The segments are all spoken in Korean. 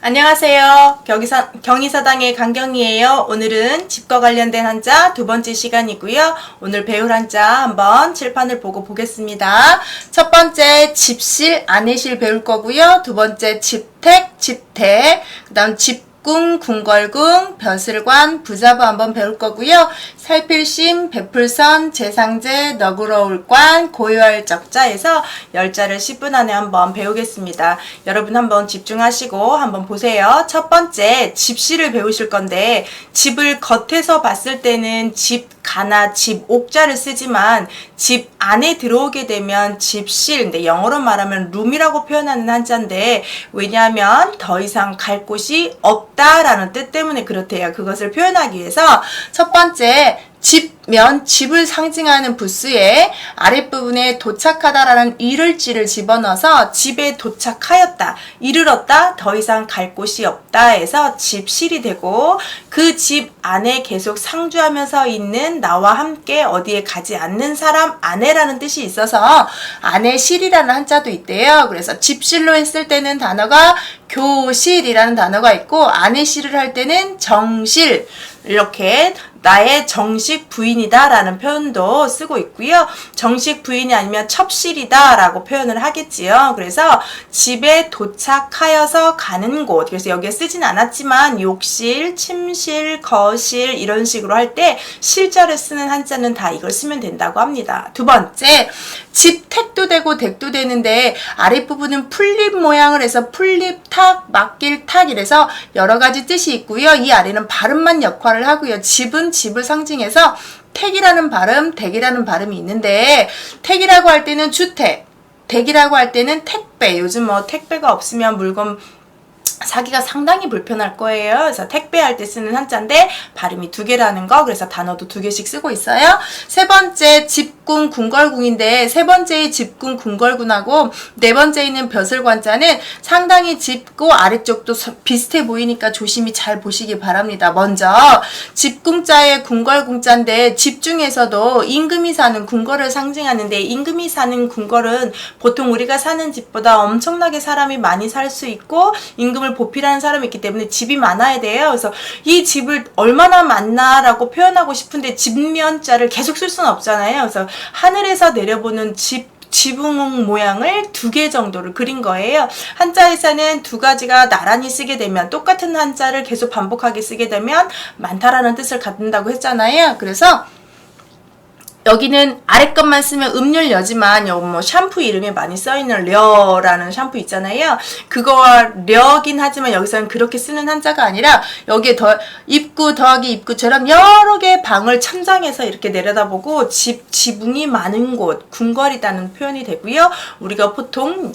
안녕하세요. 경의사당의 강경이에요. 오늘은 집과 관련된 한자 두 번째 시간이고요. 오늘 배울 한자 한번 칠판을 보고 보겠습니다. 첫 번째 집실, 아내실 배울 거고요. 두 번째 집택, 집택, 그 다음 집궁, 궁궐궁, 벼슬관, 부자부 한번 배울 거고요. 살필심, 베풀선, 재상제, 너그러울관, 고요할 적자에서 10자를 10분 안에 한번 배우겠습니다. 여러분 한번 집중하시고 한번 보세요. 첫 번째 집시를 배우실 건데 집을 겉에서 봤을 때는 집 가나 집 옥자를 쓰지만 집 안에 들어오게 되면 집실, 근데 영어로 말하면 룸이라고 표현하는 한자인데 왜냐하면 더 이상 갈 곳이 없다라는 뜻 때문에 그렇대요. 그것을 표현하기 위해서 첫 번째 집면 집을 상징하는 부스에 아랫부분에 도착하다라는 이를지를 집어넣어서 집에 도착하였다, 이르렀다, 더 이상 갈 곳이 없다 해서 집실이 되고 그 집 안에 계속 상주하면서 있는 나와 함께 어디에 가지 않는 사람 아내라는 뜻이 있어서 아내실이라는 한자도 있대요. 그래서 집실로 했을 때는 단어가 교실이라는 단어가 있고 아내실을 할 때는 정실, 이렇게 나의 정식 부인이다 라는 표현도 쓰고 있고요. 정식 부인이 아니면 첩실이다 라고 표현을 하겠지요. 그래서 집에 도착하여서 가는 곳, 그래서 여기에 쓰진 않았지만 욕실, 침실, 거실 이런 식으로 할 때 실자를 쓰는 한자는 다 이걸 쓰면 된다고 합니다. 두 번째, 집택도 되고 댁도 되는데 아랫부분은 풀립 모양을 해서 풀립탁, 맡길탁 이래서 여러 가지 뜻이 있고요. 이 아래는 발음만 역할을 하고요. 집은 집을 상징해서 택이라는 발음, 댁이라는 발음이 있는데 택이라고 할 때는 주택, 댁이라고 할 때는 택배. 요즘 뭐 택배가 없으면 물건 사기가 상당히 불편할 거예요. 그래서 택배할 때 쓰는 한자인데 발음이 두 개라는 거, 그래서 단어도 두 개씩 쓰고 있어요. 세 번째 집궁, 궁궐궁인데 세 번째의 집궁, 궁궐궁하고 네 번째 있는 벼슬관자는 상당히 집고 아래쪽도 비슷해 보이니까 조심히 잘 보시기 바랍니다. 먼저 집궁자의 궁궐궁자인데 집 중에서도 임금이 사는 궁궐을 상징하는데 임금이 사는 궁궐은 보통 우리가 사는 집보다 엄청나게 사람이 많이 살 수 있고 임금을 보필하는 사람이 있기 때문에 집이 많아야 돼요. 그래서 이 집을 얼마나 많나라고 표현하고 싶은데 집면자를 계속 쓸 수는 없잖아요. 그래서 하늘에서 내려보는 지붕 모양을 두 개 정도를 그린 거예요. 한자에서는 두 가지가 나란히 쓰게 되면 똑같은 한자를 계속 반복하게 쓰게 되면 많다라는 뜻을 갖는다고 했잖아요. 그래서 여기는 아래 것만 쓰면 음률여지만 여기 뭐 샴푸 이름에 많이 써있는 려라는 샴푸 있잖아요. 그거와 려긴 하지만 여기서는 그렇게 쓰는 한자가 아니라 여기에 더 입구 더하기 입구처럼 여러 개의 방을 천장에서 이렇게 내려다보고 지붕이 많은 곳, 궁궐이라는 표현이 되고요. 우리가 보통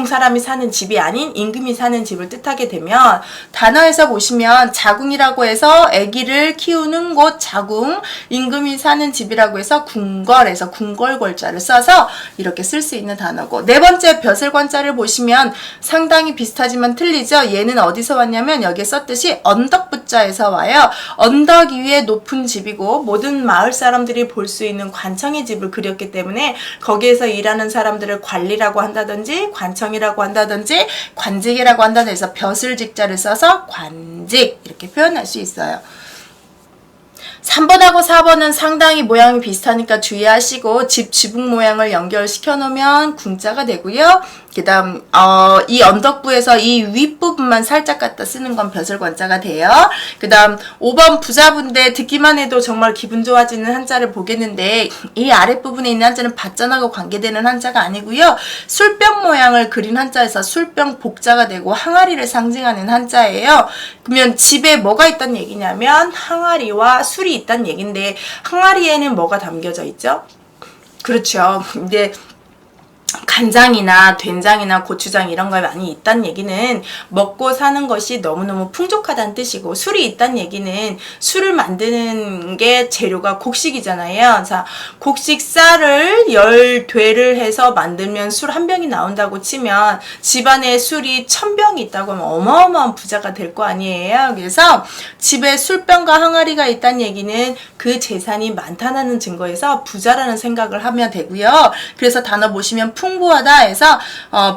사람이 사는 집이 아닌 임금이 사는 집을 뜻하게 되면 단어에서 보시면 자궁이라고 해서 아기를 키우는 곳 자궁, 임금이 사는 집이라 라고 해서 궁궐에서 궁궐궐자를 써서 이렇게 쓸 수 있는 단어고, 네 번째 벼슬관자를 보시면 상당히 비슷하지만 틀리죠. 얘는 어디서 왔냐면 여기에 썼듯이 언덕부자에서 와요. 언덕 위에 높은 집이고 모든 마을 사람들이 볼 수 있는 관청의 집을 그렸기 때문에 거기에서 일하는 사람들을 관리라고 한다든지 관청이라고 한다든지 관직이라고 한다든지 해서 벼슬직자를 써서 관직 이렇게 표현할 수 있어요. 3번하고 4번은 상당히 모양이 비슷하니까 주의하시고 지붕 모양을 연결시켜 놓으면 궁자가 되고요. 그 다음 이 언덕부에서 이 윗부분만 살짝 갖다 쓰는 건 벼슬관자가 돼요. 그 다음 5번 부자부인데 듣기만 해도 정말 기분 좋아지는 한자를 보겠는데 이 아랫부분에 있는 한자는 밭전하고 관계되는 한자가 아니고요. 술병 모양을 그린 한자에서 술병 복자가 되고 항아리를 상징하는 한자예요. 그러면 집에 뭐가 있다는 얘기냐면 항아리와 술이 있다는 얘기인데 항아리에는 뭐가 담겨져 있죠? 그렇죠. 근데 간장이나 된장이나 고추장 이런 거 많이 있다는 얘기는 먹고 사는 것이 너무너무 풍족하다는 뜻이고, 술이 있다는 얘기는 술을 만드는 게 재료가 곡식이잖아요. 자, 곡식 쌀을 10되를 해서 만들면 술 한 병이 나온다고 치면 집안에 술이 1000병이 있다고 하면 어마어마한 부자가 될 거 아니에요. 그래서 집에 술병과 항아리가 있다는 얘기는 그 재산이 많다는 증거에서 부자라는 생각을 하면 되고요. 그래서 단어 보시면 풍부하다 해서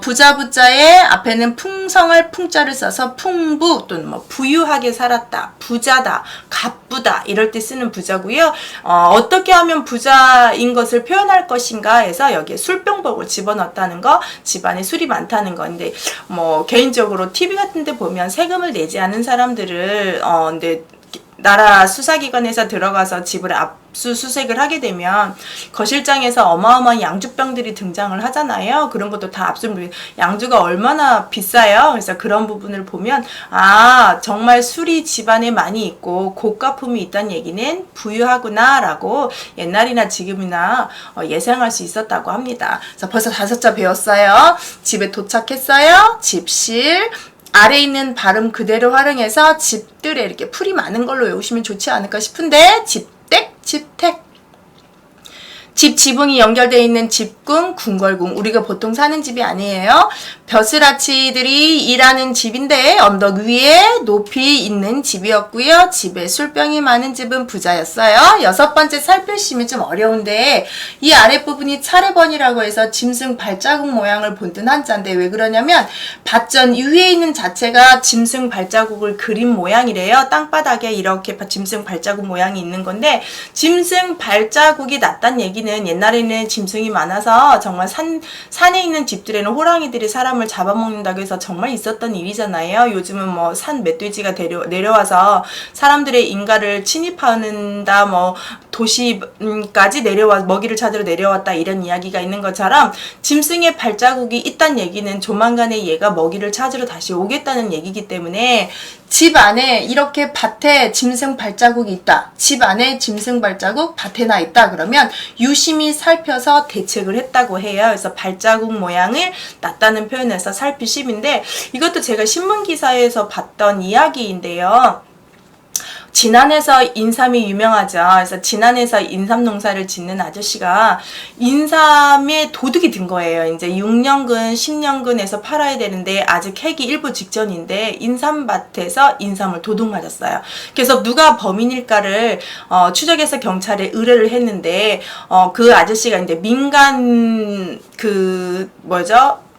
부자 부자의 앞에는 풍성할 풍자를 써서 풍부 또는 뭐 부유하게 살았다, 부자다, 갑부다 이럴 때 쓰는 부자고요. 어떻게 하면 부자인 것을 표현할 것인가 해서 여기에 술병복을 집어넣었다는 거, 집안에 술이 많다는 건데 뭐 개인적으로 TV 같은 데 보면 세금을 내지 않은 사람들을 근데 나라 수사기관에서 들어가서 집을 압수수색을 하게 되면 거실장에서 어마어마한 양주병들이 등장을 하잖아요. 그런 것도 다 양주가 얼마나 비싸요. 그래서 그런 부분을 보면 정말 술이 집안에 많이 있고 고가품이 있다는 얘기는 부유하구나 라고 옛날이나 지금이나 예상할 수 있었다고 합니다. 그래서 벌써 5자 배웠어요. 집에 도착했어요. 집실 아래 있는 발음 그대로 활용해서 집들에 이렇게 풀이 많은 걸로 외우시면 좋지 않을까 싶은데 집댁, 집택. 집 지붕이 연결되어 있는 집궁, 궁궐궁. 우리가 보통 사는 집이 아니에요. 벼슬아치들이 일하는 집인데 언덕 위에 높이 있는 집이었고요. 집에 술병이 많은 집은 부자였어요. 6번째 살펴시면 좀 어려운데 이 아랫부분이 차례번이라고 해서 짐승 발자국 모양을 본뜬 한자인데 왜 그러냐면 밭전 위에 있는 자체가 짐승 발자국을 그린 모양이래요. 땅바닥에 이렇게 짐승 발자국 모양이 있는 건데 짐승 발자국이 났단 얘기는 옛날에는 짐승이 많아서 정말 산에 있는 집들에는 호랑이들이 사람을 잡아먹는다고 해서 정말 있었던 일이잖아요. 요즘은 뭐 산 멧돼지가 내려와서 사람들의 인가를 침입하는다, 뭐 도시까지 먹이를 찾으러 내려왔다 이런 이야기가 있는 것처럼 짐승의 발자국이 있다는 얘기는 조만간에 얘가 먹이를 찾으러 다시 오겠다는 얘기이기 때문에 집 안에 이렇게 밭에 짐승 발자국이 있다. 집 안에 짐승 발자국 밭에 나 있다. 그러면 유심히 살펴서 대책을 했다고 해요. 그래서 발자국 모양을 놨다는 표현에서 살피심인데 이것도 제가 신문기사에서 봤던 이야기인데요. 진안에서 인삼이 유명하죠. 그래서 진안에서 인삼 농사를 짓는 아저씨가 인삼에 도둑이 든 거예요. 이제 6년근, 10년근에서 팔아야 되는데 아직 캐기 일부 직전인데 인삼밭에서 인삼을 도둑 맞았어요. 그래서 누가 범인일까를 추적해서 경찰에 의뢰를 했는데 그 아저씨가 이제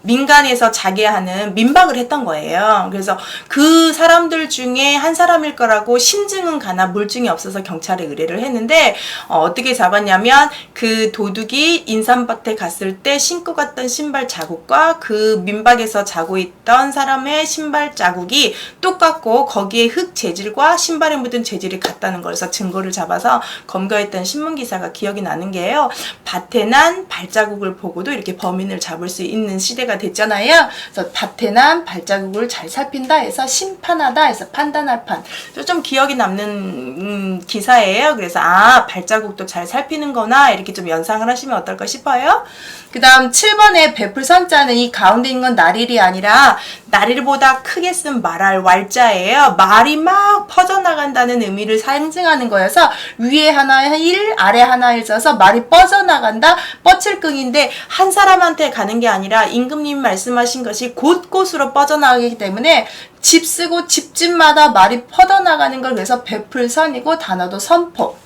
민간에서 자계하는 민박을 했던 거예요. 그래서 그 사람들 중에 한 사람일 거라고 심증은 가나 물증이 없어서 경찰에 의뢰를 했는데 어떻게 잡았냐면 그 도둑이 인삼밭에 갔을 때 신고 갔던 신발 자국과 그 민박에서 자고 있던 사람의 신발 자국이 똑같고 거기에 흙 재질과 신발에 묻은 재질이 같다는 거에서 증거를 잡아서 검거했던 신문기사가 기억이 나는 게요. 밭에 난 발자국을 보고도 이렇게 범인을 잡을 수 있는 시대가 됐잖아요. 그래서 밭에 난 발자국을 잘 살핀다 해서 심판하다 해서 판단할 판. 좀 기억이 남는 기사예요. 그래서 발자국도 잘 살피는 거나 이렇게 좀 연상을 하시면 어떨까 싶어요. 그 다음 7번에 베풀선자는 이 가운데 있는 건 나릴이 아니라 나릴보다 크게 쓴 말할 왈자예요. 말이 막 퍼져나간다는 의미를 상징하는 거여서 위에 하나 일, 아래 하나 일 써서 말이 뻗어나간다. 뻗칠긍인데 한 사람한테 가는 게 아니라 임금님 말씀하신 것이 곳곳으로 뻗어나가기 때문에 집 쓰고 집집마다 말이 뻗어나가는 걸 그래서 베풀선이고 단어도 선포,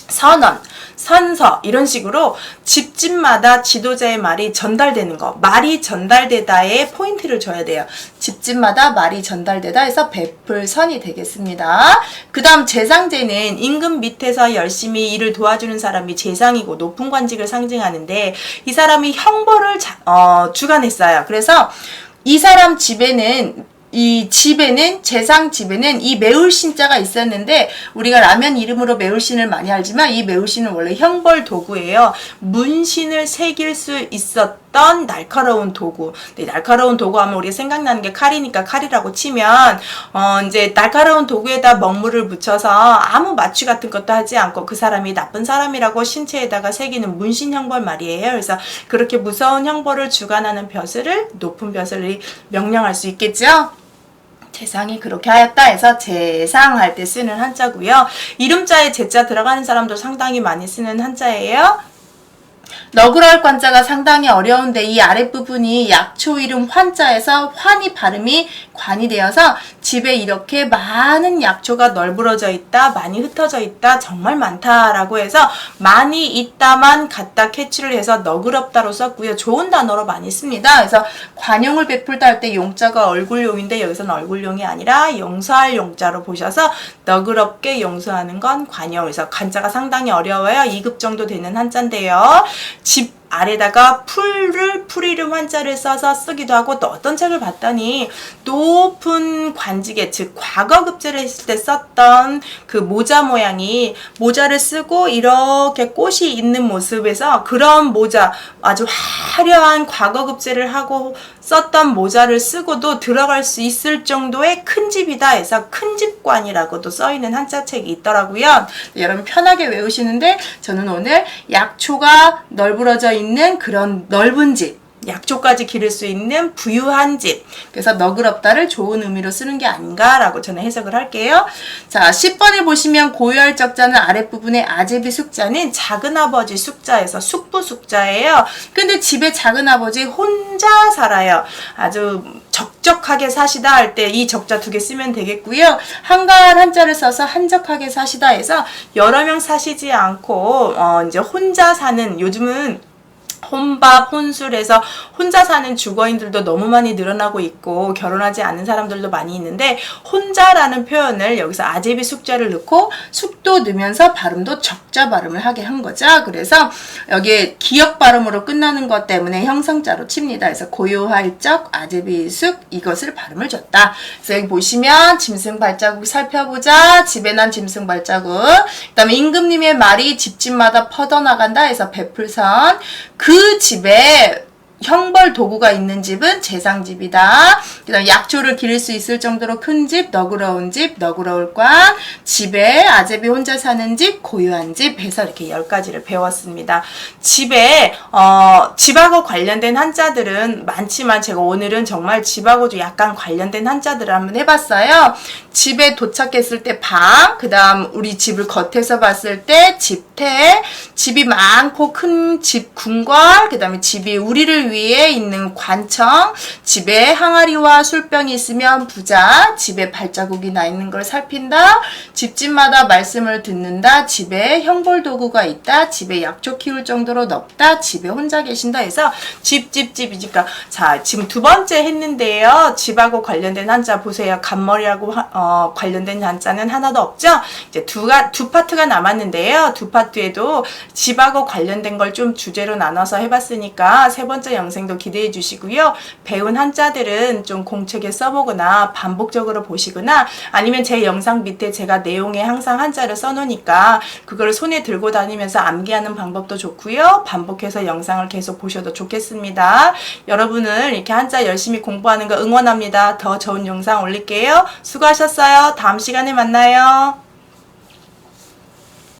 선언, 선서 이런 식으로 집집마다 지도자의 말이 전달되는 거, 말이 전달되다에 포인트를 줘야 돼요. 집집마다 말이 전달되다 해서 베풀선이 되겠습니다. 그 다음 재상제는 임금 밑에서 열심히 일을 도와주는 사람이 재상이고 높은 관직을 상징하는데 이 사람이 형벌을 주관했어요. 그래서 이 사람 집에는 재상 집에는 이 매울신자가 있었는데 우리가 라면 이름으로 매울신을 많이 알지만 이 매울신은 원래 형벌 도구예요. 문신을 새길 수 있었던 날카로운 도구. 근데 날카로운 도구 하면 우리가 생각나는 게 칼이니까 칼이라고 치면 이제 날카로운 도구에다 먹물을 묻혀서 아무 마취 같은 것도 하지 않고 그 사람이 나쁜 사람이라고 신체에다가 새기는 문신 형벌 말이에요. 그래서 그렇게 무서운 형벌을 주관하는 벼슬을 높은 벼슬이 명령할 수 있겠죠. 재상이 그렇게 하였다 해서 재상할 때 쓰는 한자고요. 이름자에 제자 들어가는 사람도 상당히 많이 쓰는 한자예요. 너구랄 관자가 상당히 어려운데 이 아랫부분이 약초 이름 환자에서 환이 발음이 관이 되어서 집에 이렇게 많은 약초가 널브러져 있다, 많이 흩어져 있다, 정말 많다라고 해서 많이 있다만 갖다 캐치를 해서 너그럽다로 썼고요. 좋은 단어로 많이 씁니다. 그래서 관용을 베풀다 할 때 용자가 얼굴용인데 여기서는 얼굴용이 아니라 용서할 용자로 보셔서 너그럽게 용서하는 건 관용. 그래서 간자가 상당히 어려워요. 2급 정도 되는 한자인데요. 집 아래다가 풀이름 한자를 써서 쓰기도 하고, 또 어떤 책을 봤더니 높은 관직에, 즉 과거급제를 했을 때 썼던 그 모자 모양이, 모자를 쓰고 이렇게 꽃이 있는 모습에서 그런 모자, 아주 화려한 과거급제를 하고 썼던 모자를 쓰고도 들어갈 수 있을 정도의 큰 집이다 해서 큰집관이라고도 써있는 한자책이 있더라고요. 여러분 편하게 외우시는데, 저는 오늘 약초가 널브러져 있는 그런 넓은 집, 약초까지 기를 수 있는 부유한 집, 그래서 너그럽다를 좋은 의미로 쓰는 게 아닌가라고 저는 해석을 할게요. 자, 10번에 보시면 고유할 적자는 아랫부분에 아제비 숙자는 작은아버지 숙자에서 숙부 숙자예요. 근데 집에 작은아버지 혼자 살아요. 아주 적적하게 사시다 할 때 이 적자 2개 쓰면 되겠고요. 한가할 한자를 써서 한적하게 사시다 해서 여러 명 사시지 않고 이제 혼자 사는, 요즘은 혼밥, 혼술해서 혼자 사는 주거인들도 너무 많이 늘어나고 있고 결혼하지 않은 사람들도 많이 있는데, 혼자라는 표현을 여기서 아제비 숙자를 넣고 숙도 넣으면서 발음도 적자 발음을 하게 한 거죠. 그래서 여기에 기역 발음으로 끝나는 것 때문에 형성자로 칩니다. 그래서 고요할 적 아제비 숙, 이것을 발음을 줬다. 그래서 여기 보시면 짐승 발자국 살펴보자. 집에 난 짐승 발자국. 그 다음에 임금님의 말이 집집마다 퍼져나간다 해서 베풀선. 그 집에 형벌 도구가 있는 집은 재상집이다. 그 다음 약초를 기를 수 있을 정도로 큰 집, 너그러운 집, 너그러울 관, 집에 아제비 혼자 사는 집, 고요한 집 해서 이렇게 10가지를 배웠습니다. 집에 집하고 관련된 한자들은 많지만 제가 오늘은 정말 집하고도 약간 관련된 한자들을 한번 해봤어요. 집에 도착했을 때 방, 그 다음 우리 집을 겉에서 봤을 때 집태, 집이 많고 큰 집 궁궐, 그 다음에 집이 우리를 위에 있는 관청, 집에 항아리와 술병이 있으면 부자, 집에 발자국이 나 있는 걸 살핀다, 집집마다 말씀을 듣는다, 집에 형벌도구가 있다, 집에 약초 키울 정도로 넓다, 집에 혼자 계신다 해서 집이니까. 자, 지금 2번째 했는데요. 집하고 관련된 한자 보세요. 간머리하고 관련된 한자는 하나도 없죠? 이제 두 파트가 남았는데요. 2파트에도 집하고 관련된 걸 좀 주제로 나눠서 해봤으니까 3번째 영상도 기대해 주시고요. 배운 한자들은 좀 공책에 써보거나 반복적으로 보시거나, 아니면 제 영상 밑에 제가 내용에 항상 한자를 써놓으니까 그걸 손에 들고 다니면서 암기하는 방법도 좋고요. 반복해서 영상을 계속 보셔도 좋겠습니다. 여러분을 이렇게 한자 열심히 공부하는 거 응원합니다. 더 좋은 영상 올릴게요. 수고하셨어요. 다음 시간에 만나요.